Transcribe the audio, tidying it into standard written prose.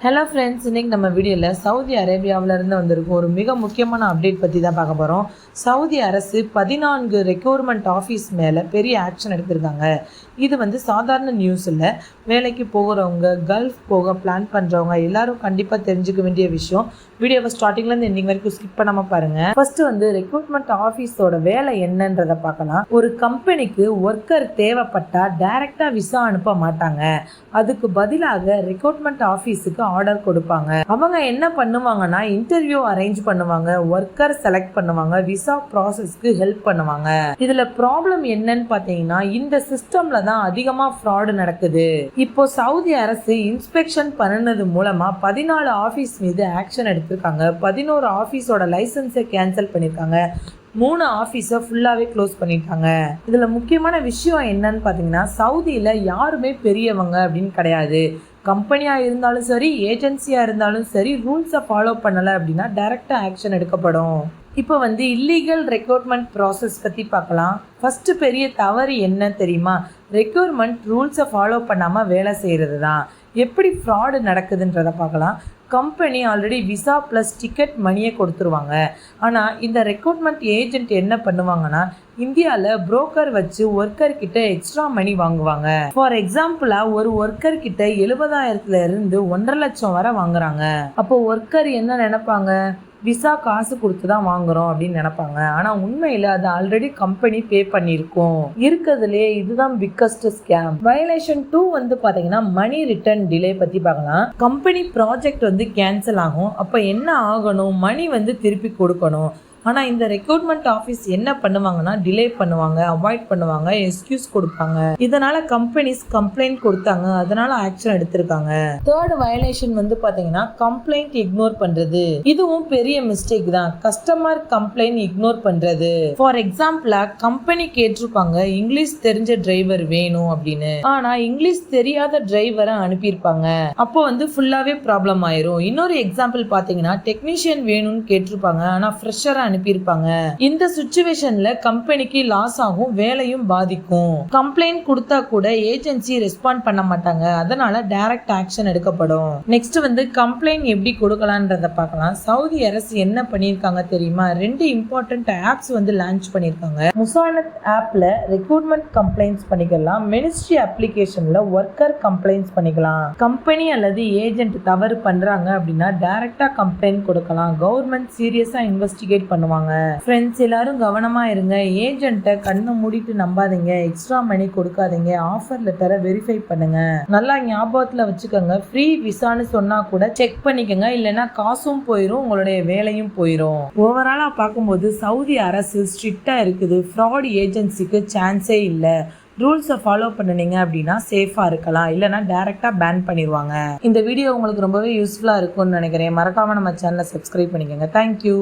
Hello friends, இன்றைக்கி நம்ம வீடியோவில் சவுதி அரேபியாவிலேருந்து வந்திருக்கும் ஒரு மிக முக்கியமான அப்டேட் பற்றி தான் பார்க்க போகிறோம். சவுதி அரசு 14 ரெக்ரூட்மெண்ட் ஆஃபீஸ் மேலே பெரிய ஆக்ஷன் எடுத்திருக்காங்க. இது சாதாரண நியூஸ் இல்லை. வேலைக்கு போகிறவங்க, கல்ஃப் போக பிளான் பண்ணுறவங்க எல்லாரும் கண்டிப்பாக தெரிஞ்சுக்க வேண்டிய விஷயம். வீடியோவை ஸ்டார்டிங்லேருந்து எண்டிங் வரைக்கும் ஸ்கிப் பண்ணாமல் பாருங்கள். ஃபர்ஸ்ட் ரெக்ரூட்மெண்ட் ஆஃபீஸோட வேலை என்னன்றதை பார்க்கலாம். ஒரு கம்பெனிக்கு ஒர்க்கர் தேவைப்பட்டால் டைரெக்டாக விசா அனுப்ப மாட்டாங்க. அதுக்கு பதிலாக ரெக்ரூட்மெண்ட் ஆஃபீஸுக்கு ஆர்டர் கொடுப்பாங்க. அவங்க என்ன பண்ணுவாங்கன்னா இன்டர்வியூ அரேஞ்ச் பண்ணுவாங்க, ஒர்க்கர் செலக்ட் பண்ணுவாங்க, விசா ப்ராசஸ்க்கு ஹெல்ப் பண்ணுவாங்க. இதுல ப்ராப்ளம் என்னன்னு பாத்தீங்கன்னா இந்த சிஸ்டம்ல தான் அதிகமா ஃப்ராட் நடக்குது. இப்போ சவுதி அரசு இன்ஸ்பெக்ஷன் பண்ணனது மூலமா 14 ஆபீஸ் மீது ஆக்ஷன் எடுத்திருக்காங்க. 11 ஆபீஸோட லைசன்ஸை கேன்சல் பண்ணிருக்காங்க. 3 ஆஃபீஸை ஃபுல்லாகவே க்ளோஸ் பண்ணிட்டாங்க. இதில் முக்கியமான விஷயம் என்னன்னு பார்த்தீங்கன்னா சவுதியில் யாருமே பெரியவங்க அப்படின்னு கிடையாது. கம்பெனியாக இருந்தாலும் சரி, ஏஜென்சியாக இருந்தாலும் சரி, ரூல்ஸை ஃபாலோ பண்ணலை அப்படின்னா டைரெக்டாக ஆக்ஷன் எடுக்கப்படும். இப்போ இல்லீகல் ரெக்ரூட்மெண்ட் ப்ராசஸ் பற்றி பார்க்கலாம். ஃபஸ்ட்டு பெரிய தவறு என்ன தெரியுமா? ரெக்ரூட்மெண்ட் ரூல்ஸை ஃபாலோ பண்ணாமல் வேலை செய்கிறது தான். எப்படி ஃப்ராடு நடக்குதுன்றதை பார்க்கலாம். Company already visa plus ticket மணியை கொடுத்துருவாங்க. ஆனால் இந்த ரெக்ரூட்மெண்ட் ஏஜென்ட் என்ன பண்ணுவாங்கன்னா இந்தியாவில் புரோக்கர் வச்சு ஒர்க்கர்கிட்ட எக்ஸ்ட்ரா மணி வாங்குவாங்க. ஃபார் எக்ஸாம்பிளாக ஒரு ஒர்க்கர்கிட்ட 70,000 இருந்து 1.5 லட்சம் வரை வாங்குறாங்க. அப்போ ஒர்க்கர் என்ன நினைப்பாங்க? விசா காசு கொடுத்து தான் வாங்குறோம் அப்படின்னு நினைப்பாங்க. ஆனால் உண்மையில் அது ஆல்ரெடி கம்பெனி பே பண்ணியிருக்கோம். இருக்கிறதுலே இதுதான் பிக்கஸ்ட் ஸ்கேம். வயலேஷன் 2 பார்த்தீங்கன்னா மணி ரிட்டர்ன் டிலே பற்றி பார்க்கலாம். கம்பெனி ப்ராஜெக்ட் கேன்சல் ஆகும். அப்போ என்ன ஆகணும்? மணி திருப்பி கொடுக்கணும். ஆனால் இந்த ரெக்ரூட்மெண்ட் ஆஃபீஸ் என்ன பண்ணுவாங்கன்னா டிலே பண்ணுவாங்க, அவாய்ட் பண்ணுவாங்க, எக்ஸ்கியூஸ் கொடுப்பாங்க. இதனால கம்பெனிஸ் கம்ப்ளைண்ட் கொடுத்தாங்க, அதனால ஆக்ஷன் எடுத்திருக்காங்க. தேர்ட் வயலேஷன் பார்த்தீங்கன்னா கம்ப்ளைண்ட் இக்னோர் பண்றது. இதுவும் பெரிய மிஸ்டேக் தான். கஸ்டமர் கம்ப்ளைண்ட் இக்னோர் பண்றது. ஃபார் எக்ஸாம்பிளா கம்பெனி கேட்டிருப்பாங்க இங்கிலீஷ் தெரிஞ்ச டிரைவர் வேணும் அப்படின்னு. ஆனா இங்கிலீஷ் தெரியாத டிரைவரை அனுப்பியிருப்பாங்க. அப்போ ஃபுல்லாவே ப்ராப்ளம் ஆயிரும். இன்னொரு எக்ஸாம்பிள் பார்த்தீங்கன்னா டெக்னீஷியன் வேணும்னு கேட்டிருப்பாங்க, ஆனா ஃப்ரெஷரா அனுப்பியிருப்பாங்க. இந்த சிச்சுவேஷன்ல கம்பெனிக்கு லாஸ் ஆகும், வேலையும் பாதிக்கும். கம்ப்ளைண்ட் கொடுத்தா கூட ஏஜென்சி ரெஸ்பாண்ட் பண்ண மாட்டாங்க. அதனால டைரக்ட் ஆக்ஷன் எடுக்கப்படும். நெக்ஸ்ட் கம்ப்ளைண்ட் எப்படி கொடுக்கலாம்ன்றத பார்க்கலாம். சவுதி அரசு என்ன பண்ணிருக்காங்க தெரியுமா? 2 இம்பார்ட்டன்ட் ஆப்ஸ் லான்ச் பண்ணிருக்காங்க. முசானத் ஆப்ல ரெக்ரூட்மெண்ட் கம்ப்ளைண்ட்ஸ் பண்ணிக்கலாம். மினிஸ்ட்ரி அப்ளிகேஷன்ல ஒர்க்கர் கம்ப்ளைண்ட்ஸ் பண்ணிக்கலாம். கம்பெனி அல்லது ஏஜென்ட் தவறு பண்றாங்க அப்படின்னா டைரக்டா கம்ப்ளைண்ட் கொடுக்கலாம். கவர்மெண்ட் சீரியஸா இன்வெஸ்டிகேட் பண்ணுவாங்க. ஃப்ரெண்ட்ஸ் எல்லாரும் கவனமா இருங்க. ஏஜென்ட்டை கண்ணை மூடிட்டு நம்பாதீங்க. எக்ஸ்ட்ரா மணி கொடுக்காதீங்க. ஆஃபர் லெட்டரை வெரிஃபை பண்ணுங்க. நல்லா ஞாபகத்துல வச்சுக்கோங்க. ஃப்ரீ விசான்னு சொன்னா கூட செக் பண்ணிக்கோங்க. இல்லைன்னா காசும் போயிடும், உங்களுடைய வேலையும் போயிடும். ஓவராலா பார்க்கும்போது சவுதி அரசு ஸ்ட்ரிக்டா இருக்குது. ஃப்ராட் ஏஜென்சிக்கு சான்ஸே இல்லை. ரூல்ஸை ஃபாலோ பண்ணினீங்க அப்படின்னா சேஃபாக இருக்கலாம். இல்லைனா டைரெக்டாக பேன் பண்ணிடுவாங்க. இந்த வீடியோ உங்களுக்கு ரொம்பவே யூஸ்ஃபுல்லாக இருக்கும்னு நினைக்கிறேன். மறக்காமல் நம்ம சேனலை சப்ஸ்கிரைப் பண்ணிக்கோங்க. தேங்க்யூ.